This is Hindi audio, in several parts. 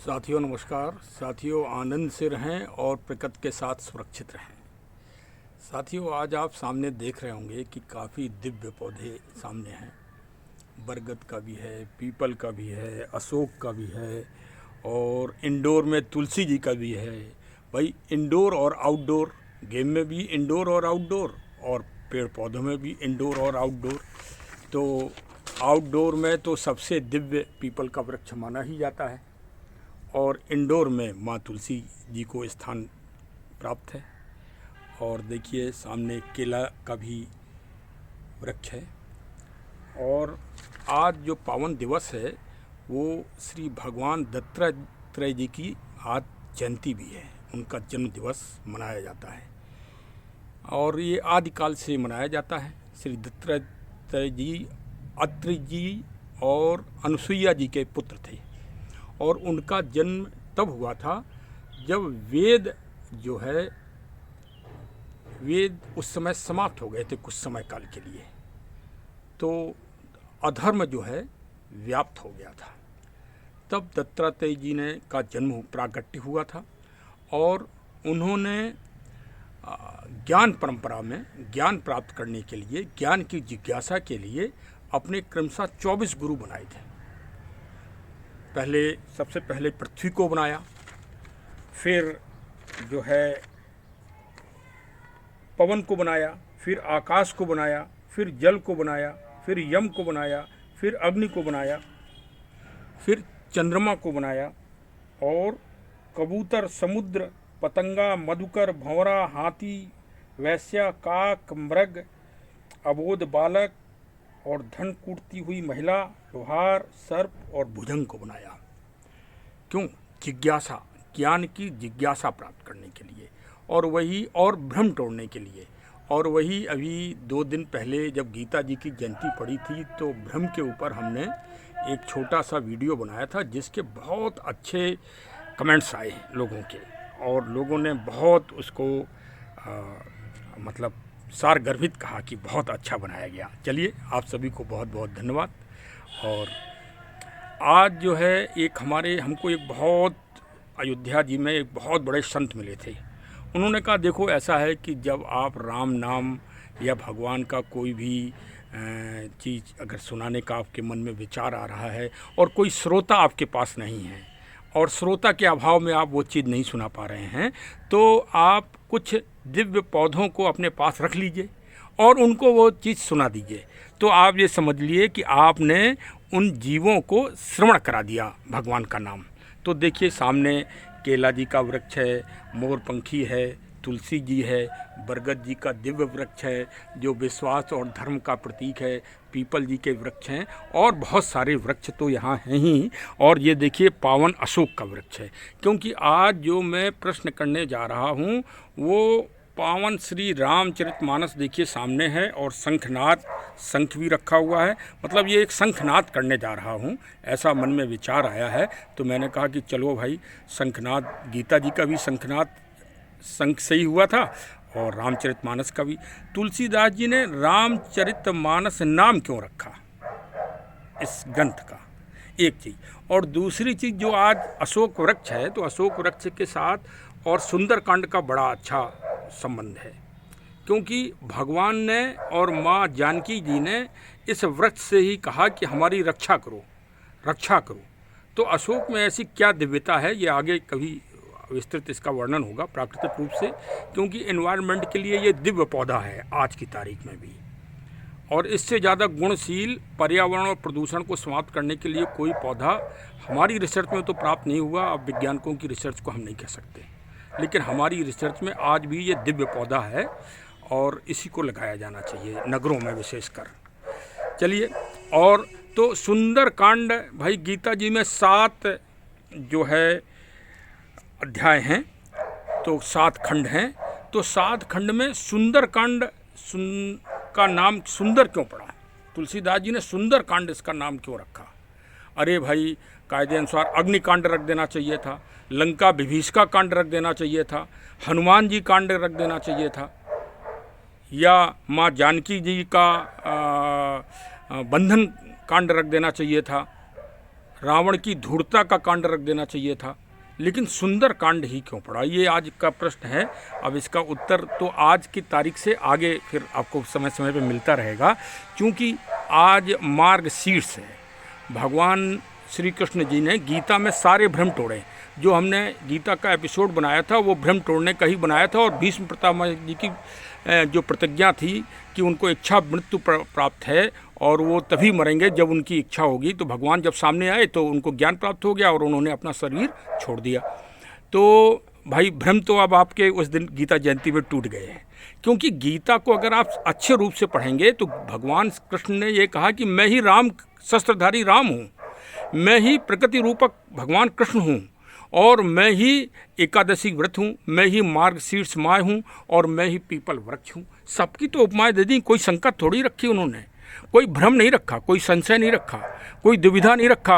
साथियों नमस्कार। साथियों आनंद से रहें और प्रकृति के साथ सुरक्षित रहें। साथियों आज आप सामने देख रहे होंगे कि काफ़ी दिव्य पौधे सामने हैं। बरगद का भी है, पीपल का भी है, अशोक का भी है और इंडोर में तुलसी जी का भी है। भाई इंडोर और आउटडोर, गेम में भी इंडोर और आउटडोर और पेड़ पौधों में भी इंडोर और आउटडोर। तो आउटडोर में तो सबसे दिव्य पीपल का वृक्ष माना ही जाता है और इंडोर में माँ तुलसी जी को स्थान प्राप्त है। और देखिए सामने केला का भी वृक्ष है। और आज जो पावन दिवस है वो श्री भगवान दत्तात्रेय जी की आज जयंती भी है। उनका जन्म दिवस मनाया जाता है और ये आदिकाल से मनाया जाता है। श्री दत्तात्रेय जी अत्रि जी और अनुसुईया जी के पुत्र थे और उनका जन्म तब हुआ था जब वेद उस समय समाप्त हो गए थे कुछ समय काल के लिए। तो अधर्म जो है व्याप्त हो गया था। तब दत्तात्रेय जी ने का जन्म प्रागट्य हुआ था और उन्होंने ज्ञान परंपरा में ज्ञान प्राप्त करने के लिए, ज्ञान की जिज्ञासा के लिए अपने क्रमशः 24 गुरु बनाए थे। सबसे पहले पृथ्वी को बनाया, फिर जो है पवन को बनाया, फिर आकाश को बनाया, फिर जल को बनाया, फिर यम को बनाया, फिर अग्नि को बनाया, फिर चंद्रमा को बनाया और कबूतर, समुद्र, पतंगा, मधुकर, भंवरा, हाथी, वैश्या, काक, मृग, अबोध बालक और धन कूटती हुई महिला, लोहार, सर्प और भुजंग को बनाया। क्यों? जिज्ञासा, ज्ञान की जिज्ञासा प्राप्त करने के लिए और भ्रम तोड़ने के लिए। और वही अभी 2 दिन पहले जब गीता जी की जयंती पड़ी थी तो भ्रम के ऊपर हमने एक छोटा सा वीडियो बनाया था जिसके बहुत अच्छे कमेंट्स आए लोगों के और लोगों ने बहुत उसको मतलब सारगर्भित कहा कि बहुत अच्छा बनाया गया। चलिए आप सभी को बहुत बहुत धन्यवाद। और आज जो है हमको एक बहुत अयोध्या जी में एक बहुत बड़े संत मिले थे। उन्होंने कहा देखो ऐसा है कि जब आप राम नाम या भगवान का कोई भी चीज़ अगर सुनाने का आपके मन में विचार आ रहा है और कोई श्रोता आपके पास नहीं है और श्रोता के अभाव में आप वो चीज़ नहीं सुना पा रहे हैं तो आप कुछ दिव्य पौधों को अपने पास रख लीजिए और उनको वो चीज़ सुना दीजिए। तो आप ये समझ लिए कि आपने उन जीवों को श्रवण करा दिया भगवान का नाम। तो देखिए सामने केला जी का वृक्ष है, मोरपंखी है, तुलसी जी है, बरगद जी का दिव्य वृक्ष है जो विश्वास और धर्म का प्रतीक है, पीपल जी के वृक्ष हैं और बहुत सारे वृक्ष तो यहाँ हैं ही। और ये देखिए पावन अशोक का वृक्ष है। क्योंकि आज जो मैं प्रश्न करने जा रहा हूँ वो पावन श्री रामचरितमानस देखिए सामने है और शंख भी रखा हुआ है। मतलब ये एक शंखनाद करने जा रहा हूँ, ऐसा मन में विचार आया है। तो मैंने कहा कि चलो भाई शंखनाद, गीता जी का भी शंख से ही हुआ था और रामचरितमानस का भी। तुलसीदास जी ने रामचरितमानस नाम क्यों रखा इस ग्रंथ का, एक चीज़। और दूसरी चीज़ जो आज अशोक वृक्ष है तो अशोक वृक्ष के साथ और सुंदरकांड का बड़ा अच्छा संबंध है। क्योंकि भगवान ने और माँ जानकी जी ने इस वृक्ष से ही कहा कि हमारी रक्षा करो। तो अशोक में ऐसी क्या दिव्यता है ये आगे कभी विस्तृत इसका वर्णन होगा प्राकृतिक रूप से। क्योंकि एनवायरनमेंट के लिए ये दिव्य पौधा है आज की तारीख में भी। और इससे ज़्यादा गुणशील पर्यावरण और प्रदूषण को समाप्त करने के लिए कोई पौधा हमारी रिसर्च में तो प्राप्त नहीं हुआ। अब वैज्ञानिकों की रिसर्च को हम नहीं कह सकते, लेकिन हमारी रिसर्च में आज भी ये दिव्य पौधा है और इसी को लगाया जाना चाहिए नगरों में विशेषकर। चलिए, और तो सुंदरकांड भाई गीता जी में 7 जो है अध्याय हैं तो 7 खंड हैं। तो 7 खंड में सुंदरकांड का नाम सुंदर क्यों पड़ा? तुलसीदास जी ने सुंदरकांड इसका नाम क्यों रखा? अरे भाई कायदे अनुसार अग्निकांड रख देना चाहिए था, लंका विभीषिका कांड रख देना चाहिए था, हनुमान जी कांड रख देना चाहिए था, या माँ जानकी जी का बंधन कांड रख देना चाहिए था, रावण की धूर्तता का कांड रख देना चाहिए था, लेकिन सुंदर कांड ही क्यों पड़ा, ये आज का प्रश्न है। अब इसका उत्तर तो आज की तारीख से आगे फिर आपको समय समय पे मिलता रहेगा, क्योंकि आज मार्गशीर्ष है। भगवान श्री कृष्ण जी ने गीता में सारे भ्रम तोड़े। जो हमने गीता का एपिसोड बनाया था वो भ्रम तोड़ने का ही बनाया था, और भीष्म पितामह जी की जो प्रतिज्ञा थी कि उनको इच्छा मृत्यु प्राप्त है और वो तभी मरेंगे जब उनकी इच्छा होगी, तो भगवान जब सामने आए तो उनको ज्ञान प्राप्त हो गया और उन्होंने अपना शरीर छोड़ दिया। तो भाई भ्रम तो अब आपके उस दिन गीता जयंती में टूट गए हैं, क्योंकि गीता को अगर आप अच्छे रूप से पढ़ेंगे तो भगवान कृष्ण ने ये कहा कि मैं ही राम, शस्त्रधारी राम हूँ, मैं ही प्रकृति रूपक भगवान कृष्ण हूँ, और मैं ही एकादशी व्रत हूँ, मैं ही मार्गशीर्ष माय हूँ, और मैं ही पीपल वृक्ष हूँ। सबकी तो उपमाएँ दे दी, कोई शंका थोड़ी रखी उन्होंने, कोई भ्रम नहीं रखा, कोई संशय नहीं रखा, कोई दुविधा नहीं रखा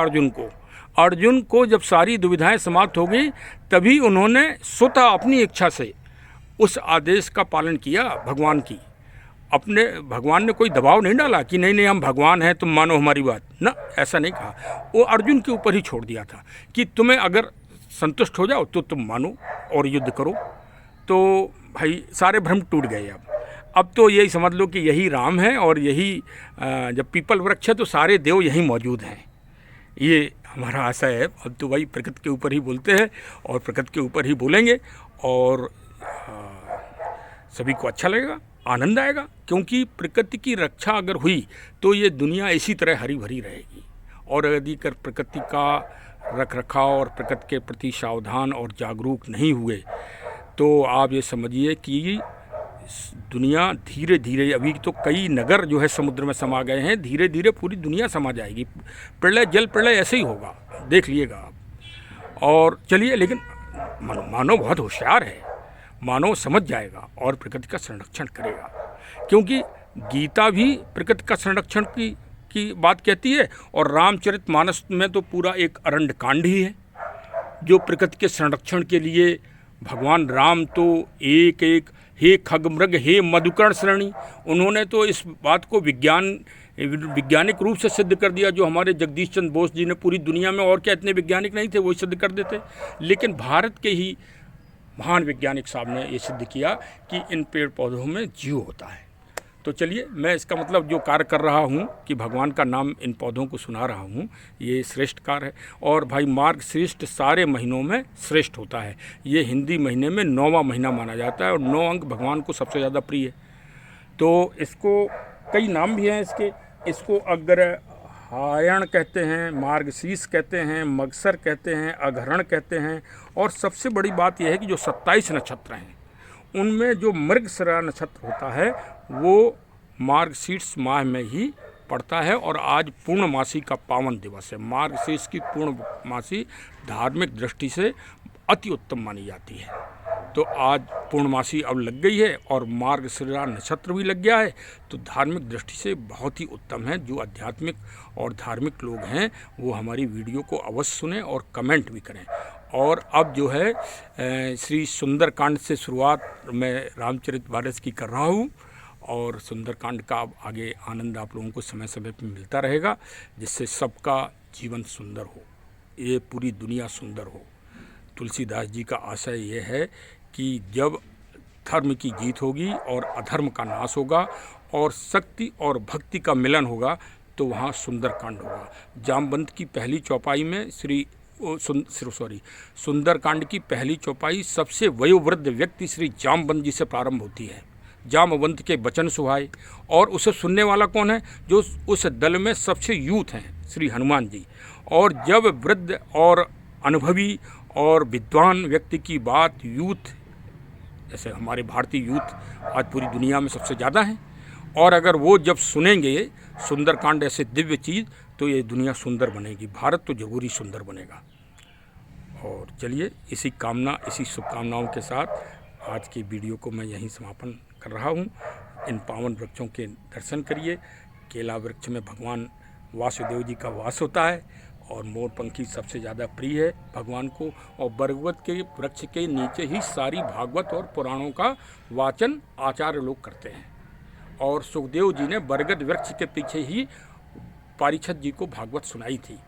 अर्जुन को जब सारी दुविधाएं समाप्त हो गई तभी उन्होंने स्वतः अपनी इच्छा से उस आदेश का पालन किया भगवान की। भगवान ने कोई दबाव नहीं डाला कि नहीं नहीं हम भगवान हैं तुम मानो हमारी बात, ना, ऐसा नहीं कहा। वो अर्जुन के ऊपर ही छोड़ दिया था कि तुम्हें अगर संतुष्ट हो जाओ तो तुम मानो और युद्ध करो। तो भाई सारे भ्रम टूट गए। अब तो यही समझ लो कि यही राम है, और यही जब पीपल वृक्ष है तो सारे देव यहीं मौजूद हैं, ये हमारा आशय है। अब तो भाई प्रकृति के ऊपर ही बोलते हैं और प्रकृति के ऊपर ही बोलेंगे, और सभी को अच्छा लगेगा, आनंद आएगा, क्योंकि प्रकृति की रक्षा अगर हुई तो ये दुनिया इसी तरह हरी भरी रहेगी। और यदि कर प्रकृति का रख रखाव और प्रकृति के प्रति सावधान और जागरूक नहीं हुए तो आप ये समझिए कि दुनिया धीरे धीरे, अभी तो कई नगर जो है समुद्र में समा गए हैं, धीरे धीरे पूरी दुनिया समा जाएगी। प्रलय, जल प्रलय ऐसे ही होगा, देख लिएगा आप। और चलिए, लेकिन मानव बहुत होशियार है, मानव समझ जाएगा और प्रकृति का संरक्षण करेगा, क्योंकि गीता भी प्रकृति का संरक्षण की बात कहती है, और रामचरितमानस में तो पूरा एक अरण्य कांड ही है जो प्रकृति के संरक्षण के लिए भगवान राम तो एक एक हे खगमृग हे मधुकर्ण श्रेणी, उन्होंने तो इस बात को वैज्ञानिक रूप से सिद्ध कर दिया, जो हमारे जगदीश चंद्र बोस जी ने पूरी दुनिया में और क्या इतने वैज्ञानिक नहीं थे, वही सिद्ध कर देते। लेकिन भारत के ही महान वैज्ञानिक साहब ने ये सिद्ध किया कि इन पेड़ पौधों में जीव होता है। तो चलिए, मैं इसका मतलब जो कार्य कर रहा हूँ कि भगवान का नाम इन पौधों को सुना रहा हूँ, ये श्रेष्ठ कार्य है। और भाई मार्गशीर्ष सारे महीनों में श्रेष्ठ होता है। ये हिंदी महीने में 9वां महीना माना जाता है, और 9 अंक भगवान को सबसे ज़्यादा प्रिय है। तो इसको कई नाम भी हैं इसको अग्रहायण कहते हैं, मार्गशीर्ष कहते हैं, मगसर कहते हैं, अग्रहण कहते हैं। और सबसे बड़ी बात यह है कि जो 27 नक्षत्र हैं उनमें जो मृगशिरा नक्षत्र होता है वो मार्गशीर्ष माह में ही पड़ता है, और आज पूर्णमासी का पावन दिवस है। मार्गशीर्ष की पूर्णमासी धार्मिक दृष्टि से अति उत्तम मानी जाती है। तो आज पूर्णमासी अब लग गई है और मार्गशिरा नक्षत्र भी लग गया है, तो धार्मिक दृष्टि से बहुत ही उत्तम है। जो आध्यात्मिक और धार्मिक लोग हैं वो हमारी वीडियो को अवश्य सुनें और कमेंट भी करें। और अब जो है श्री सुंदरकांड से शुरुआत मैं रामचरितमानस की कर रहा हूँ, और सुंदरकांड का अब आगे आनंद आप लोगों को समय समय पर मिलता रहेगा, जिससे सबका जीवन सुंदर हो, ये पूरी दुनिया सुंदर हो। तुलसीदास जी का आशय ये है कि जब धर्म की जीत होगी और अधर्म का नाश होगा और शक्ति और भक्ति का मिलन होगा तो वहाँ सुंदरकांड होगा। जामवंत की पहली चौपाई में सुंदरकांड की पहली चौपाई सबसे वयोवृद्ध व्यक्ति श्री जामवंत जी से प्रारंभ होती है। जामवंत के वचन सुहाए, और उसे सुनने वाला कौन है? जो उस दल में सबसे यूथ हैं, श्री हनुमान जी। और जब वृद्ध और अनुभवी और विद्वान व्यक्ति की बात यूथ, जैसे हमारे भारतीय यूथ आज पूरी दुनिया में सबसे ज़्यादा हैं, और अगर वो जब सुनेंगे सुंदरकांड ऐसे दिव्य चीज़ तो ये दुनिया सुंदर बनेगी, भारत तो जरूरी सुंदर बनेगा। और चलिए, इसी शुभकामनाओं के साथ आज की वीडियो को मैं यहीं समापन कर रहा हूँ। इन पावन वृक्षों के दर्शन करिए। केला वृक्ष में भगवान वासुदेव जी का वास होता है, और मोरपंखी सबसे ज़्यादा प्रिय है भगवान को। और बरगद के वृक्ष के नीचे ही सारी भागवत और पुराणों का वाचन आचार्य लोग करते हैं। और सुखदेव जी ने बरगद वृक्ष के पीछे ही परीक्षित जी को भागवत सुनाई थी।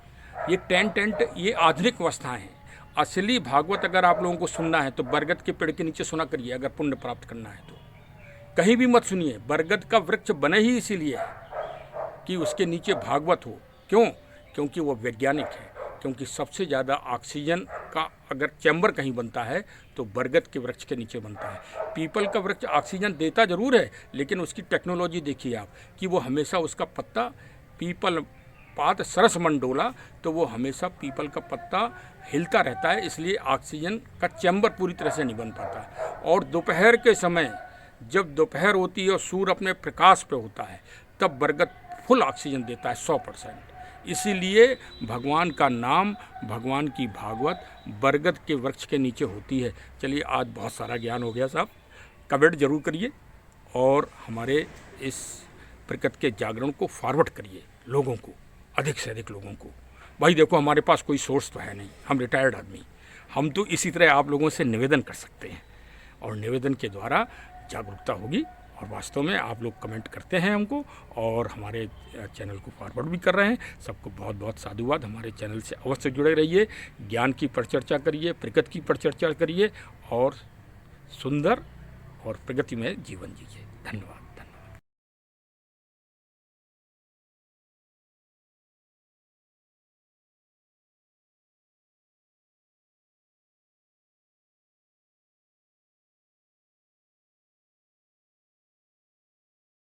ये टेंट ये आधुनिक अवस्थाएं हैं। असली भागवत अगर आप लोगों को सुनना है तो बरगद के पेड़ के नीचे सुना करिए, अगर पुण्य प्राप्त करना है तो। कहीं भी मत सुनिए। बरगद का वृक्ष बने ही इसीलिए है कि उसके नीचे भागवत हो। क्यों? क्योंकि वो वैज्ञानिक है। क्योंकि सबसे ज़्यादा ऑक्सीजन का अगर चैम्बर कहीं बनता है तो बरगद के वृक्ष के नीचे बनता है। पीपल का वृक्ष ऑक्सीजन देता ज़रूर है, लेकिन उसकी टेक्नोलॉजी देखिए आप कि वो हमेशा उसका पत्ता, पीपल पात सरस मंडोला, तो वो हमेशा पीपल का पत्ता हिलता रहता है, इसलिए ऑक्सीजन का चैम्बर पूरी तरह से नहीं बन पाता। और दोपहर के समय जब दोपहर होती है और सूर्य अपने प्रकाश पे होता है, तब बरगद फुल ऑक्सीजन देता है 100%। इसीलिए भगवान का नाम, भगवान की भागवत बरगद के वृक्ष के नीचे होती है। चलिए, आज बहुत सारा ज्ञान हो गया साहब। कमेंट जरूर करिए और हमारे इस प्रकृति के जागरण को फॉरवर्ड करिए लोगों को, अधिक से अधिक लोगों को। भाई देखो, हमारे पास कोई सोर्स तो है नहीं, हम रिटायर्ड आदमी, हम तो इसी तरह आप लोगों से निवेदन कर सकते हैं और निवेदन के द्वारा जागरूकता होगी। और वास्तव में आप लोग कमेंट करते हैं हमको और हमारे चैनल को फॉरवर्ड भी कर रहे हैं। सबको बहुत बहुत साधुवाद। हमारे चैनल से अवश्य जुड़े रहिए, ज्ञान की परिचर्चा करिए, प्रकृति की परिचर्चा करिए और सुंदर और प्रगतिमय जीवन जीजिए। धन्यवाद।